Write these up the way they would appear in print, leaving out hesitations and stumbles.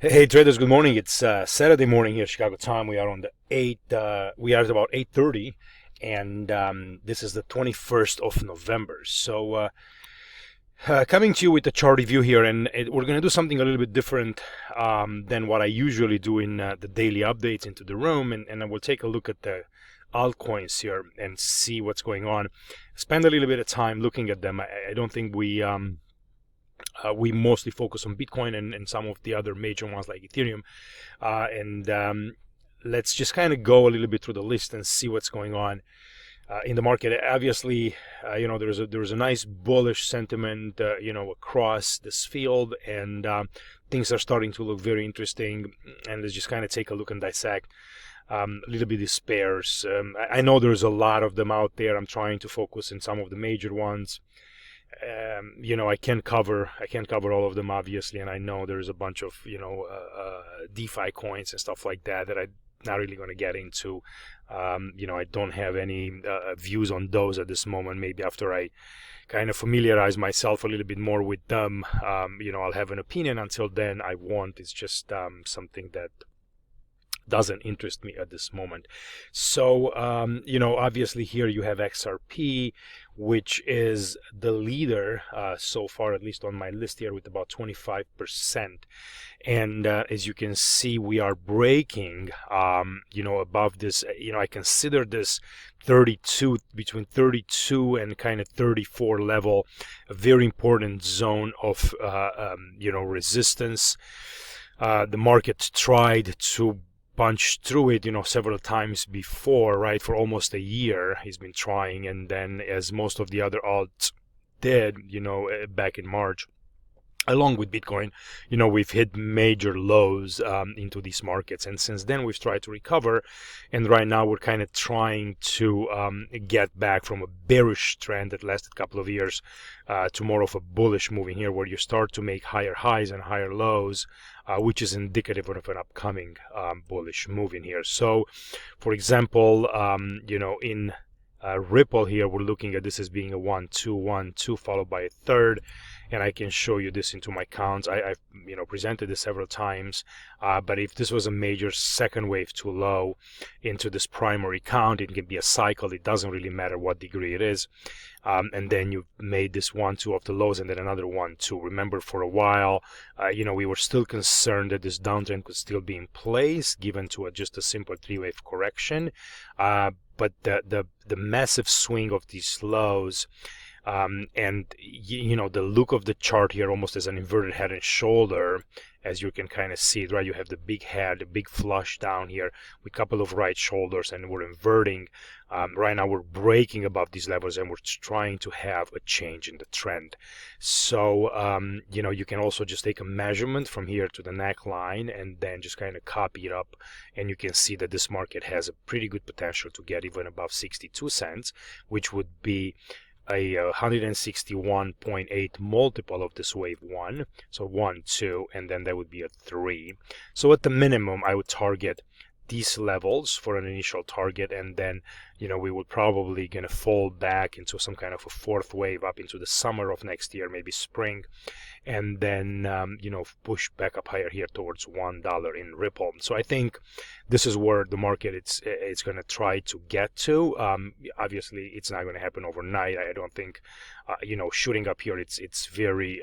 Hey traders, good morning. It's Saturday morning here, Chicago time. We are on the we are at about 8:30, and this is the 21st of November. So coming to you with the chart review here, and we're going to do something a little bit different than what I usually do in the daily updates into the room, and I will take a look at the altcoins here and see what's going on. Spend a little bit of time looking at them. I don't think we mostly focus on Bitcoin and some of the other major ones like Ethereum. And let's just kind of go a little bit through the list and see what's going on in the market. Obviously, there's a nice bullish sentiment, across this field, and things are starting to look very interesting. And let's just kind of take a look and dissect a little bit these pairs. I know there's a lot of them out there. I'm trying to focus in some of the major ones. I can't cover all of them, obviously, and I know there's a bunch of DeFi coins and stuff like that I'm not really going to get into. I don't have any views on those at this moment. Maybe after I kind of familiarize myself a little bit more with them, I'll have an opinion. Until then, I won't. It's just something that doesn't interest me at this moment. So, obviously here you have XRP, which is the leader so far, at least on my list here, with about 25%. And as you can see, we are breaking, above this. I consider this 32, between 32 and kind of 34 level, a very important zone of, resistance. The market tried to punch through it, several times before, right? For almost a year, he's been trying, and then as most of the other alts did, back in March, along with Bitcoin, we've hit major lows into these markets, and since then we've tried to recover, and right now we're kind of trying to get back from a bearish trend that lasted a couple of years to more of a bullish moving here, where you start to make higher highs and higher lows, which is indicative of an upcoming bullish move in here. So, for example, in Ripple here, we're looking at this as being a 1-2, 1-2 followed by a third, and I can show you this into my counts. I've presented this several times, but if this was a major second wave too low into this primary count, it can be a cycle. It doesn't really matter what degree it is. And then you made this 1-2 of the lows, and then another 1-2. Remember, for a while, we were still concerned that this downtrend could still be in place, given to just a simple three-wave correction. But the massive swing of these lows, and the look of the chart here, almost as an inverted head and shoulder, as you can kind of see it, right? You have the big head, the big flush down here with a couple of right shoulders, and we're inverting. Right now we're breaking above these levels, and we're trying to have a change in the trend. So you can also just take a measurement from here to the neckline and then just kind of copy it up, and you can see that this market has a pretty good potential to get even above 62 cents, which would be a 161.8 multiple of this wave 1, so 1, 2, and then that would be a 3. So at the minimum, I would target these levels for an initial target, and then we will probably gonna fall back into some kind of a fourth wave up into the summer of next year, maybe spring, and then push back up higher here towards $1 in Ripple. So I think this is where the market it's going to try to get to. Obviously, it's not going to happen overnight. I don't think shooting up here it's very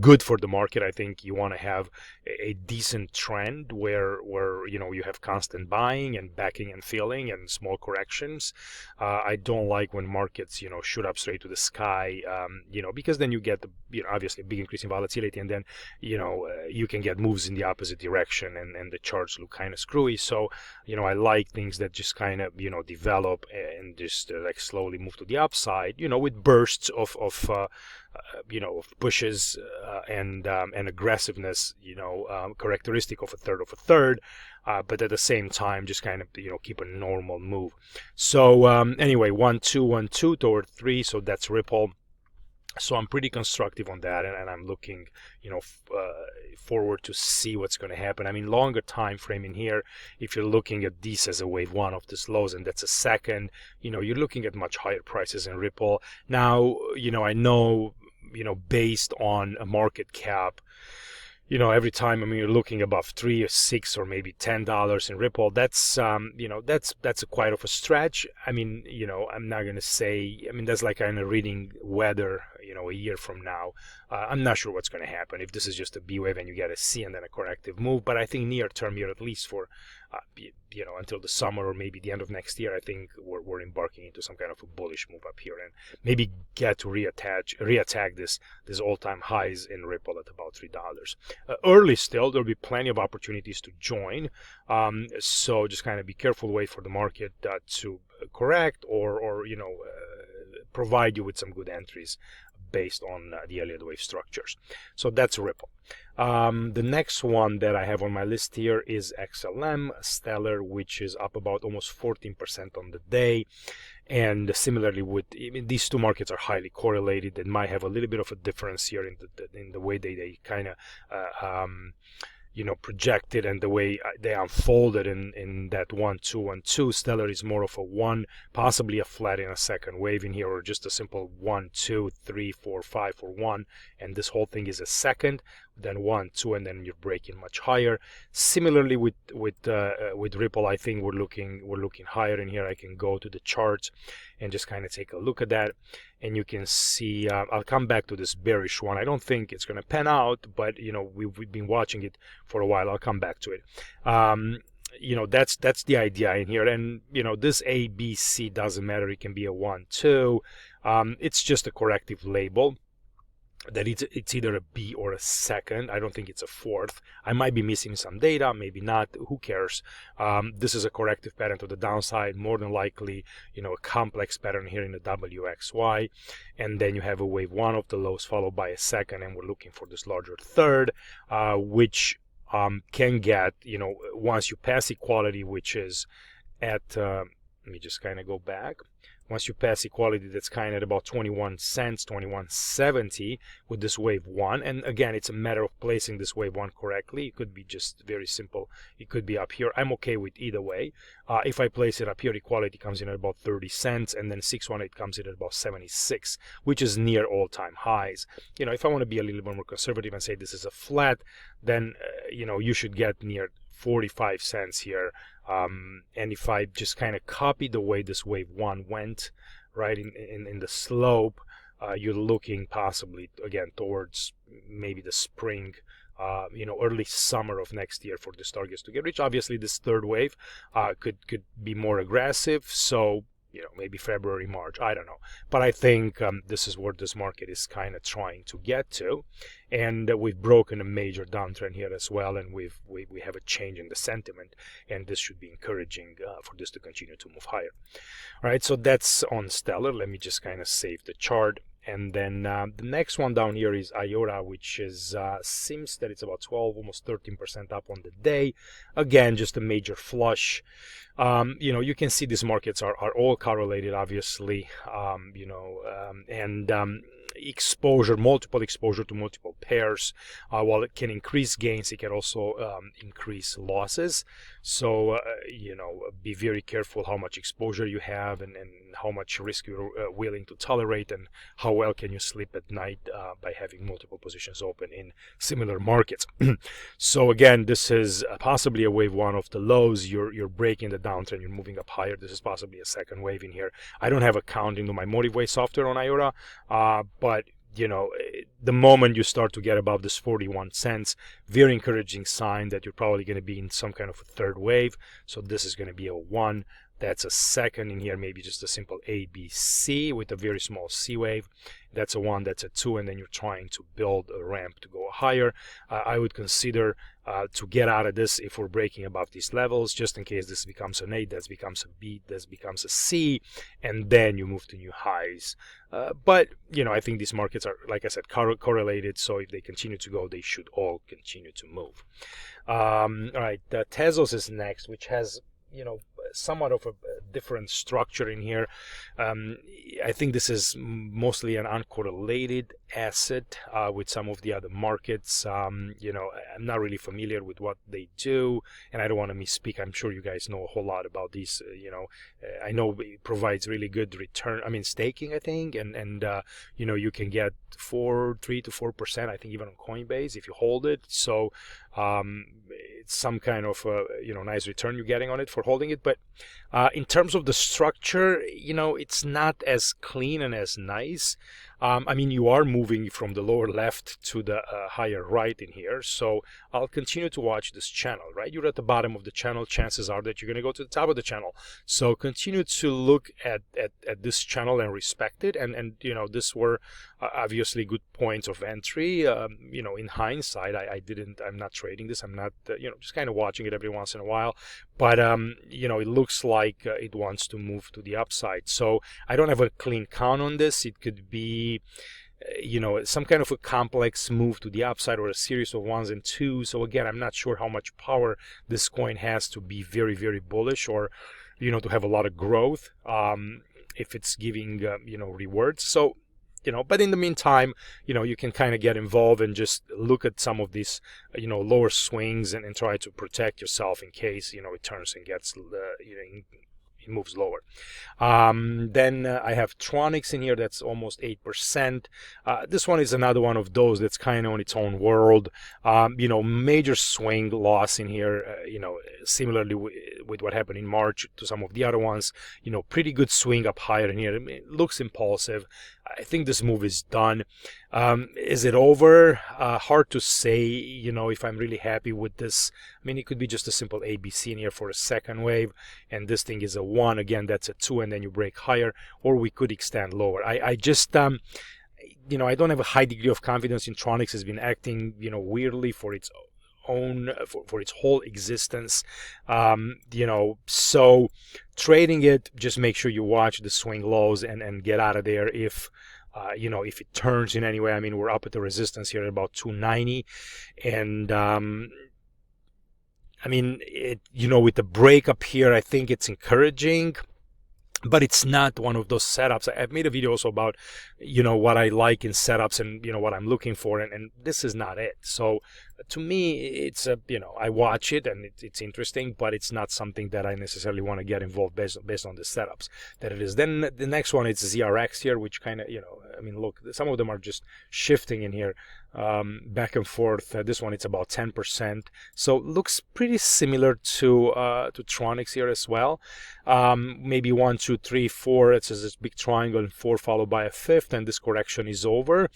good for the market. I think you want to have a decent trend where you have constant buying and backing and filling and small corrections. I don't like when markets shoot up straight to the sky, because then you get the obviously a big increase in volatility, and then you can get moves in the opposite direction, and the charts look kind of screwy. So I like things that just kind of develop and just like slowly move to the upside, with bursts of pushes and aggressiveness, characteristic of a third, but at the same time just kind of keep a normal move. So anyway, 1-2, 1-2 toward 3, so that's Ripple. So I'm pretty constructive on that, and I'm looking forward to see what's going to happen. I mean, longer time frame in here, if you're looking at this as a wave 1 of this lows, and that's a second, you're looking at much higher prices in Ripple. Now, I know based on a market cap, you know, every time, I mean, you're looking above $3 or $6 or maybe $10 in Ripple. That's you know, that's a quite of a stretch. I mean, you know, I'm not gonna say, I mean, that's like kind of reading weather, you know, a year from now. I'm not sure what's gonna happen if this is just a B wave and you get a C and then a corrective move. But I think near term here, at least for you know, until the summer or maybe the end of next year, I think we're embarking into some kind of a bullish move up here, and maybe get to reattack this all-time highs in Ripple at about $3. Early still, there'll be plenty of opportunities to join, so just kind of be careful, wait for the market to correct, or you know, provide you with some good entries based on the Elliott Wave structures. So that's Ripple. The next one that I have on my list here is Xlm Stellar, which is up about almost 14% on the day. And similarly, with, I mean, these two markets are highly correlated. They might have a little bit of a difference here in the way they kind of you know, projected and the way they unfolded in that 1-2-1-2. Stellar is more of a 1, possibly a flat in a second wave in here, or just a simple 1, 2, 3, 4, 5 or 1, and this whole thing is a second, then 1, 2, and then you're breaking much higher. Similarly with Ripple, I think we're looking higher in here. I can go to the charts and just kind of take a look at that, and you can see I'll come back to this bearish one. I don't think it's going to pan out, but you know, we've been watching it for a while. I'll come back to it. You know, that's the idea in here, and you know, this A, B, C doesn't matter. It can be a 1, 2. It's just a corrective label that it's either a B or a second. I don't think it's a fourth. I might be missing some data, maybe not, who cares. This is a corrective pattern to the downside, more than likely, you know, a complex pattern here in the WXY, and then you have a wave 1 of the lows followed by a second, and we're looking for this larger third, which can get, you know, once you pass equality, which is at let me just kind of go back. Once you pass equality, that's kind of at about 21 cents, 21.70 with this wave 1. And again, it's a matter of placing this wave 1 correctly. It could be just very simple. It could be up here. I'm okay with either way. If I place it up here, equality comes in at about 30 cents, and then 618 comes in at about 76, which is near all-time highs. You know, if I want to be a little bit more conservative and say this is a flat, then you know, you should get near 45 cents here. And if I just kind of copy the way this wave 1 went, right, in the slope, you're looking possibly again towards maybe the spring, you know, early summer of next year for these targets to get reached. Obviously, this third wave could be more aggressive, so you know, maybe February, March, I don't know. But I think this is where this market is kind of trying to get to. And we've broken a major downtrend here as well, and we have a change in the sentiment, and this should be encouraging for this to continue to move higher. All right, so that's on Stellar. Let me just kind of save the chart. And then the next one down here is IOTA, which is seems that it's about 12, almost 13% up on the day. Again, just a major flush. You know, you can see these markets are all correlated, obviously. You know, and exposure, multiple exposure to multiple pairs. While it can increase gains, it can also increase losses. So, you know, be very careful how much exposure you have, and how much risk you're willing to tolerate, and how well can you sleep at night by having multiple positions open in similar markets. So again, this is possibly a wave 1 of the lows. You're breaking the downtrend, you're moving up higher. This is possibly a second wave in here. I don't have a count into my Motive Wave software on IOTA, but you know, the moment you start to get above this 41 cents, very encouraging sign that you're probably going to be in some kind of a third wave. So this is going to be a 1. That's a second in here, maybe just a simple A, B, C with a very small C wave. That's a 1, that's a 2, and then you're trying to build a ramp to go higher. I would consider to get out of this if we're breaking above these levels, just in case this becomes an A, that becomes a B, this becomes a C, and then you move to new highs. But, you know, I think these markets are, like I said, correlated, so if they continue to go, they should all continue to move. All right, Tezos is next, which has, you know, somewhat of a different structure in here. I think this is mostly an uncorrelated asset with some of the other markets. You know, I'm not really familiar with what they do, and I don't want to misspeak. I'm sure you guys know a whole lot about these. You know, I know it provides really good return. I mean, staking, I think, and you know, you can get 3 to 4%, I think, even on Coinbase if you hold it. So it's some kind of you know, nice return you're getting on it for holding it. But in terms of the structure, you know, it's not as clean and as nice. I mean, you are moving from the lower left to the higher right in here. So I'll continue to watch this channel, right? You're at the bottom of the channel. Chances are that you're going to go to the top of the channel. So continue to look at this channel and respect it. And you know, these were obviously good points of entry. You know, in hindsight, I'm not trading this. I'm not, you know, just kind of watching it every once in a while. But, you know, it looks like it wants to move to the upside. So I don't have a clean count on this. It could be, you know, some kind of a complex move to the upside or a series of ones and twos. So again, I'm not sure how much power this coin has to be very, very bullish, or, you know, to have a lot of growth if it's giving, you know, rewards. So, you know, but in the meantime, you know, you can kind of get involved and just look at some of these, you know, lower swings and try to protect yourself in case, you know, it turns and gets, you know, it moves lower. Then I have Tronics in here. That's almost 8%. This one is another one of those that's kind of on its own world. You know, major swing loss in here, you know, similarly with what happened in March to some of the other ones. You know, pretty good swing up higher in here. I mean, it looks impulsive. I think this move is done. Is it over? Hard to say, you know, if I'm really happy with this. I mean, it could be just a simple ABC in here for a second wave, and this thing is a 1. Again, that's a 2, and then you break higher, or we could extend lower. I just, you know, I don't have a high degree of confidence in Tronics. Has been acting, you know, weirdly for its own, for its whole existence. You know, so trading it, just make sure you watch the swing lows and get out of there if you know, if it turns in any way. I mean, we're up at the resistance here at about 290, and I mean, you know, with the break up here, I think it's encouraging, but it's not one of those setups. I've made a video also about, you know, what I like in setups and, you know, what I'm looking for, and this is not it. So to me, it's a, you know, I watch it and it's interesting, but it's not something that I necessarily want to get involved based on the setups that it is. Then the next one is ZRX here, which kind of, you know, I mean, look, some of them are just shifting in here back and forth. This one, it's about 10%, so looks pretty similar to Tronics here as well. Maybe 1, 2, 3, 4. It's just this big triangle, and 4 followed by a 5th, and this correction is over.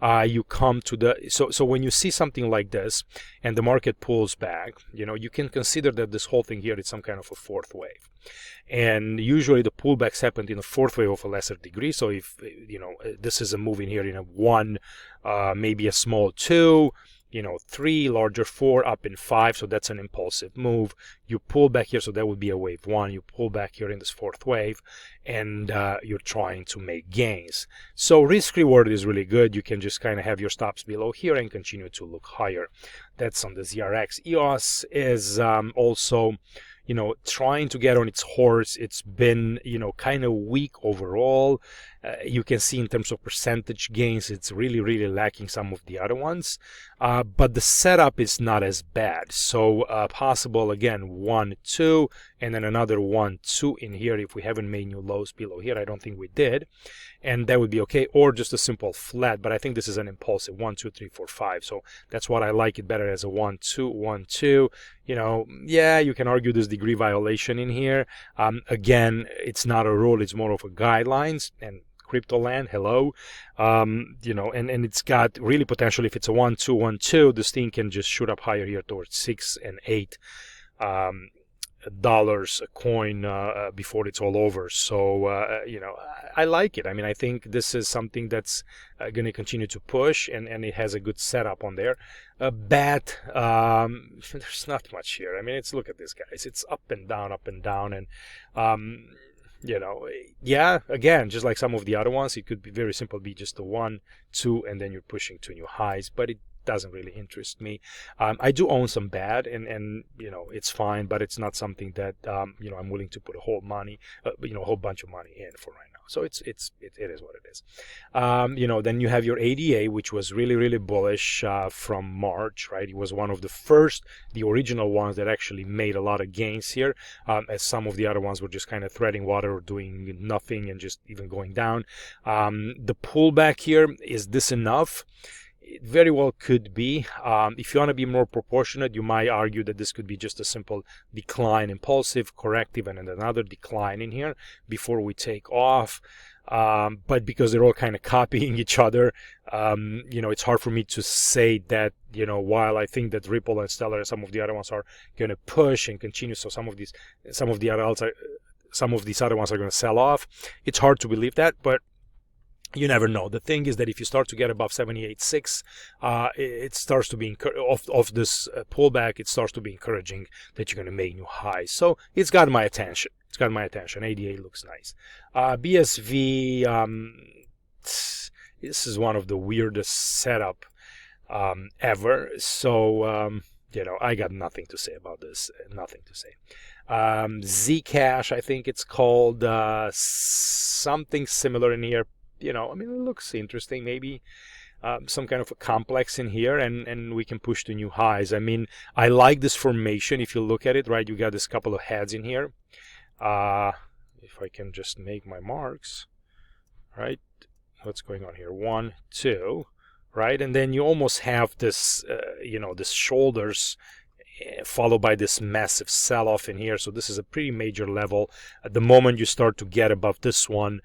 You come to the, so when you see something like this and the market pulls back, you know, you can consider that this whole thing here is some kind of a 4th wave. And usually the pullbacks happened in a 4th wave of a lesser degree. So if, you know, this is a move in here in a 1, maybe a small 2, you know, 3, larger 4, up in 5, so that's an impulsive move. You pull back here, so that would be a wave 1. You pull back here in this 4th wave, and you're trying to make gains. So risk reward is really good. You can just kind of have your stops below here and continue to look higher. That's on the ZRX. EOS is also, you know, trying to get on its horse. It's been, you know, kind of weak overall. You can see in terms of percentage gains, it's really, really lacking some of the other ones. But the setup is not as bad. So possible, again, 1, 2, and then another 1, 2 in here if we haven't made new lows below here. I don't think we did. And that would be okay. Or just a simple flat. But I think this is an impulsive 1, 2, 3, 4, 5. So that's what I like it better as a 1, 2, 1, 2. You know, yeah, you can argue this degree violation in here. Again, it's not a rule. It's more of a guidelines. And crypto land, hello. You know, and it's got really potential. If it's a 1, 2, 1, 2, this thing can just shoot up higher here towards 6 and 8 dollars a coin before it's all over. So you know, I like it. I mean, I think this is something that's going to continue to push, and it has a good setup on there. BAT, there's not much here. I mean, it's, look at this, guys. It's up and down, and you know, yeah, again, just like some of the other ones, it could be very simple, be just a 1, 2, and then you're pushing to new highs, but it doesn't really interest me. I do own some BAD, and it's fine, but it's not something that I'm willing to put a whole bunch of money in for right now. So it is what it is. Then you have your ADA, which was really, really bullish from March, right? It was one of the original ones that actually made a lot of gains here, as some of the other ones were just kind of treading water or doing nothing and just even going down. The pullback here, is this enough? It very well could be. If you want to be more proportionate, you might argue that this could be just a simple decline, impulsive, corrective, and then another decline in here before we take off. But because they're all kind of copying each other, it's hard for me to say that, while I think that Ripple and Stellar and some of the other ones are going to push and continue, so some of these other ones are going to sell off. It's hard to believe that, but you never know. The thing is that if you start to get above 78.6, it starts to be off this pullback. It starts to be encouraging that you're going to make new highs. So it's got my attention. ADA looks nice. BSV, this is one of the weirdest setup ever. So I got nothing to say about this. Nothing to say. Zcash, I think it's called, something similar in here. It looks interesting. Maybe some kind of a complex in here, and we can push to new highs. I like this formation. If you look at it, right, you got this couple of heads in here. If I can just make my marks, right? What's going on here? 1, 2, right? And then you almost have this, this shoulders followed by this massive sell-off in here. So this is a pretty major level. At the moment you start to get above this one,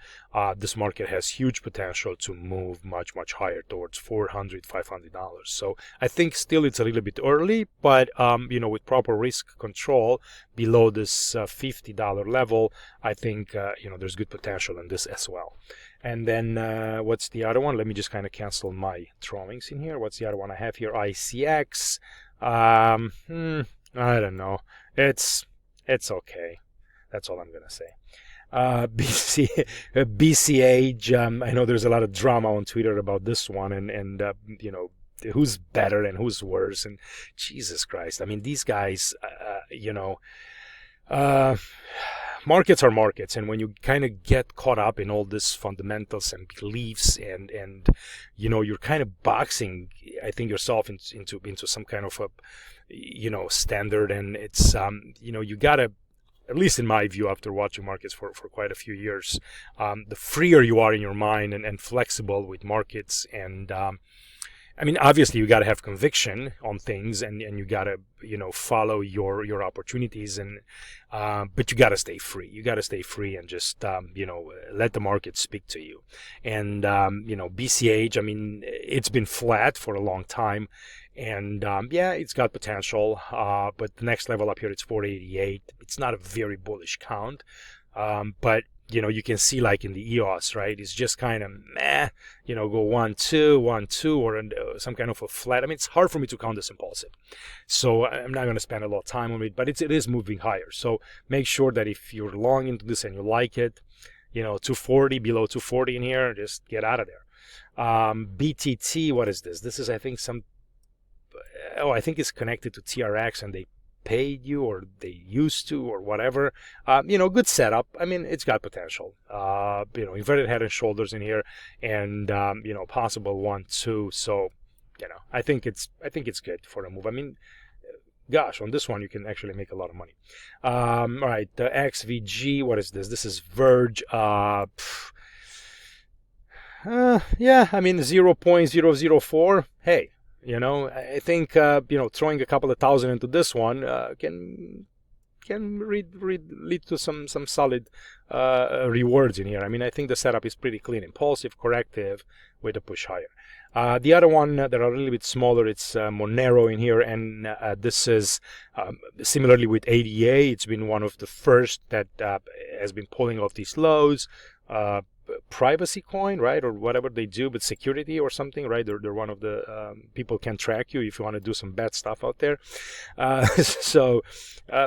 this market has huge potential to move much, much higher towards $400, $500. So I think still it's a little bit early, but with proper risk control below this $50 level, I think there's good potential in this as well. And then what's the other one? Let me just kind of cancel my Tronics in here. What's the other one I have here? ICX. I don't know. It's okay. That's all I'm gonna say. BCH. I know there's a lot of drama on Twitter about this one, and who's better and who's worse. And Jesus Christ, these guys, markets are markets, and when you kind of get caught up in all this fundamentals and beliefs, and you're kind of boxing, I think, yourself into some kind of a standard, and it's you gotta, at least in my view, after watching markets for quite a few years, the freer you are in your mind and flexible with markets, and obviously you got to have conviction on things, and you got to follow your opportunities, and but you got to stay free. You got to stay free and just let the market speak to you. And BCH, it's been flat for a long time, and it's got potential, but the next level up here, it's 488. It's not a very bullish count, but you can see, like in the EOS, right? It's just kind of meh, go 1, 2, 1, 2, or some kind of a flat. it's hard for me to count this impulsive. So I'm not going to spend a lot of time on it, but it is moving higher. So make sure that if you're long into this and you like it, 240, below 240 in here, just get out of there. BTT, what is this? This is, I think, I think it's connected to TRX, and they paid you, or they used to, or whatever. Good setup. It's got potential. Inverted head and shoulders in here, and possible 1, 2. So I think it's good for a move. Gosh, on this one you can actually make a lot of money. All right, the XVG, what is this? This is Verge. 0.004. Hey, I think throwing a couple of thousand into this one can lead to some solid rewards in here. I think the setup is pretty clean: impulsive, corrective, with a push higher. The other one that are a little bit smaller, it's Monero in here, and this is similarly with ADA. It's been one of the first that has been pulling off these lows. Privacy coin, right, or whatever they do, but security or something, right? They're one of the people can track you if you want to do some bad stuff out there. So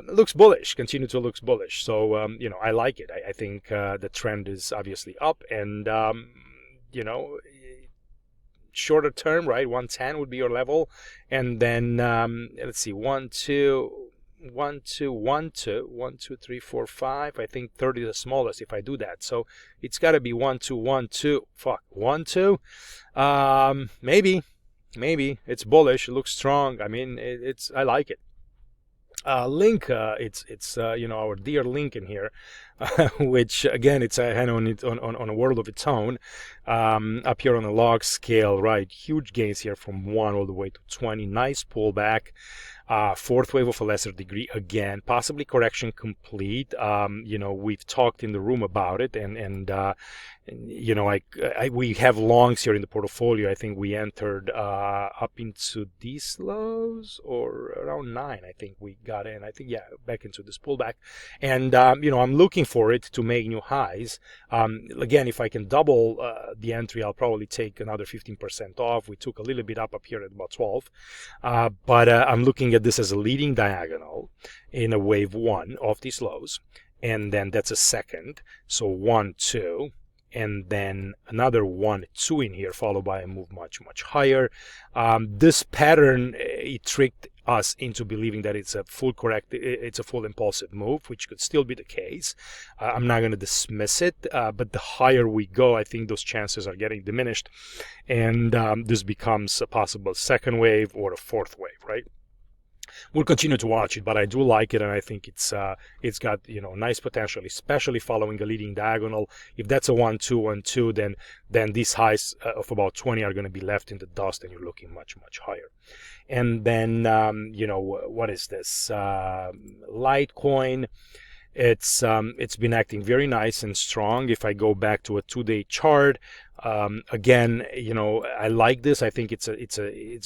looks bullish, continue to looks bullish. So I like it. I think the trend is obviously up, and shorter term, right? 110 would be your level, and then let's see, 1 2 1 2 1 2 1 2 3 4 5. I think 30 is the smallest if I do that. So it's got to be 1 2 1 2. Fuck, 1 2. Maybe it's bullish. It looks strong. I mean, it's I like it. Link, it's our dear Link in here, which again it's on a world of its own. Up here on the log scale, right? Huge gains here from 1 all the way to 20. Nice pullback. Fourth wave of a lesser degree again, possibly correction complete. We've talked in the room about it, and we have longs here in the portfolio. I think we entered up into these lows or around 9. I think we got in. I think back into this pullback, and I'm looking for it to make new highs. Again, if I can double the entry, I'll probably take another 15% off. We took a little bit up here at about 12, but I'm looking at this as a leading diagonal in a wave 1 of these lows, and then that's a second, so 1 2, and then another 1 2 in here, followed by a move much higher. This pattern, it tricked us into believing that it's a full impulsive move, which could still be the case. I'm not going to dismiss it, but the higher we go, I think those chances are getting diminished, and this becomes a possible second wave or a fourth wave, right? We'll continue to watch it, but I do like it, and I think it's got nice potential, especially following a leading diagonal. If that's a 1 2 1 2, then these highs of about 20 are going to be left in the dust, and you're looking much higher. And then what is this? Litecoin. It's been acting very nice and strong. If I go back to a 2-day chart, again, I like this. I think it's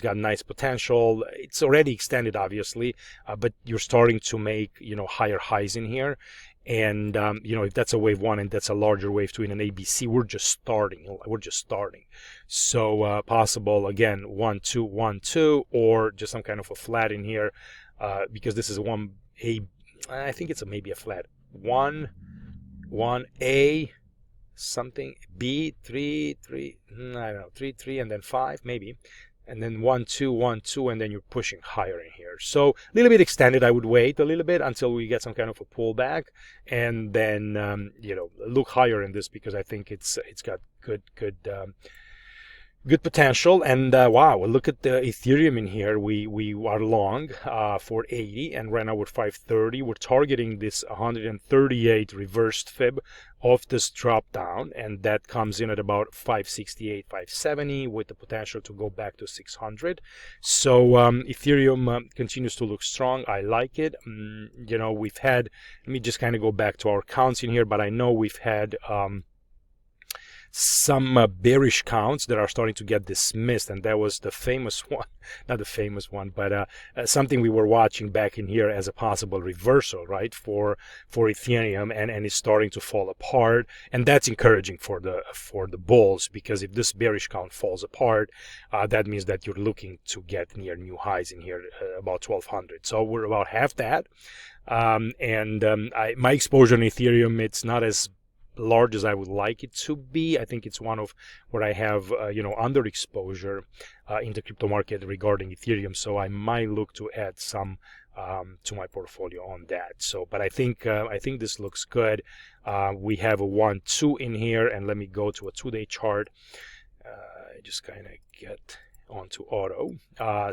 got nice potential. It's already extended, obviously, but you're starting to make higher highs in here. And if that's a wave 1 and that's a larger wave 2 in an ABC, we're just starting. So possible again 1 2 1 2, or just some kind of a flat in here, because this is I think it's maybe a flat 1 1A something, B 3 3, I don't know, 3 3, and then 5 maybe, and then 1 2 1 2, and then you're pushing higher in here. So a little bit extended. I would wait a little bit until we get some kind of a pullback, and then look higher in this, because I think it's got good potential. And wow, look at the Ethereum in here. We are long for 80, and right now we're 530. We're targeting this 138 reversed fib of this drop down, and that comes in at about 568, 570, with the potential to go back to 600. So Ethereum continues to look strong. I like it. We've had, let me just kind of go back to our counts in here, but I know we've had some bearish counts that are starting to get dismissed, and that was the famous one, not the famous one, but something we were watching back in here as a possible reversal, right, for Ethereum, and it's starting to fall apart, and that's encouraging for the bulls, because if this bearish count falls apart, that means that you're looking to get near new highs in here, about 1200. So we're about half that, my exposure in Ethereum, it's not as large as I would like it to be. I think it's one of where I have underexposure in the crypto market regarding Ethereum, so I might look to add some to my portfolio on that. So, but I think this looks good. We have a 1 2 in here, and let me go to a 2-day chart. Just kind of get onto auto.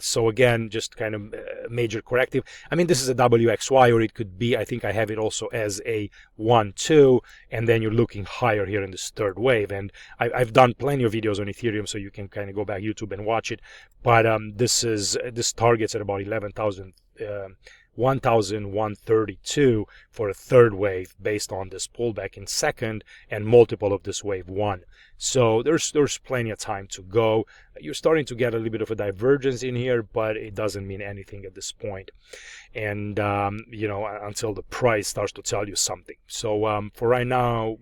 So again, just kind of major corrective. I mean, this is a WXY, or it could be, I think I have it also as a 1 2, and then you're looking higher here in this third wave. And I've done plenty of videos on Ethereum, so you can kind of go back YouTube and watch it. But this targets at about 1,132 for a third wave, based on this pullback in second and multiple of this wave 1. So there's plenty of time to go. You're starting to get a little bit of a divergence in here, but it doesn't mean anything at this point. And until the price starts to tell you something. So for right now,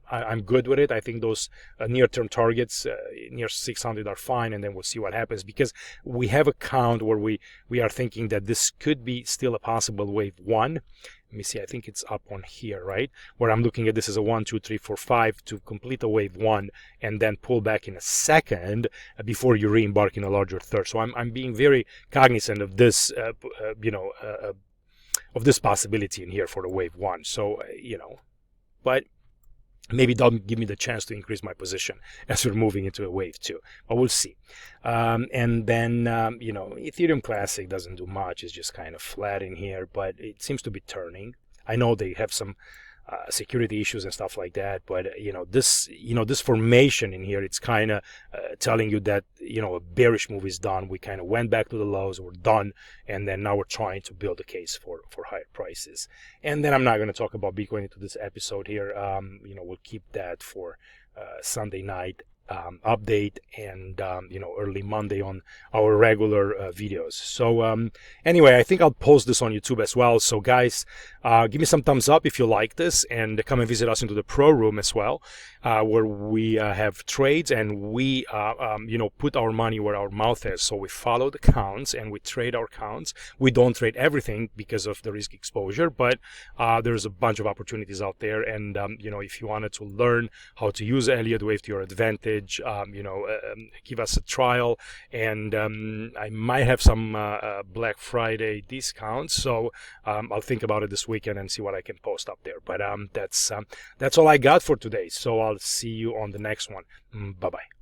I'm good with it. I think those near-term targets near 600 are fine, and then we'll see what happens, because we have a count where we are thinking that this could be still a possible wave 1. let me see, I think it's up on here, right? Where I'm looking at this as a 1, 2, 3, 4, 5 to complete a wave 1 and then pull back in a second before you re-embark in a larger third. So I'm being very cognizant of this, of this possibility in here for the wave 1. So, but maybe don't give me the chance to increase my position as we're moving into a wave 2, but we'll see. And then Ethereum Classic doesn't do much. It's just kind of flat in here, but it seems to be turning. I know they have some security issues and stuff like that, but this formation in here, it's kind of telling you that a bearish move is done. We kind of went back to the lows, we're done, and then now we're trying to build a case for higher prices. And then I'm not going to talk about Bitcoin into this episode here. We'll keep that for Sunday night update and early Monday on our regular videos. So anyway, I think I'll post this on YouTube as well. So guys, give me some thumbs up if you like this, and come and visit us into the pro room as well, where we have trades and we put our money where our mouth is. So we follow the counts and we trade our counts. We don't trade everything because of the risk exposure, but there's a bunch of opportunities out there. And if you wanted to learn how to use Elliott Wave to your advantage, give us a trial, and I might have some Black Friday discounts, so I'll think about it this weekend and see what I can post up there. But that's all I got for today, so I'll see you on the next one. Bye bye.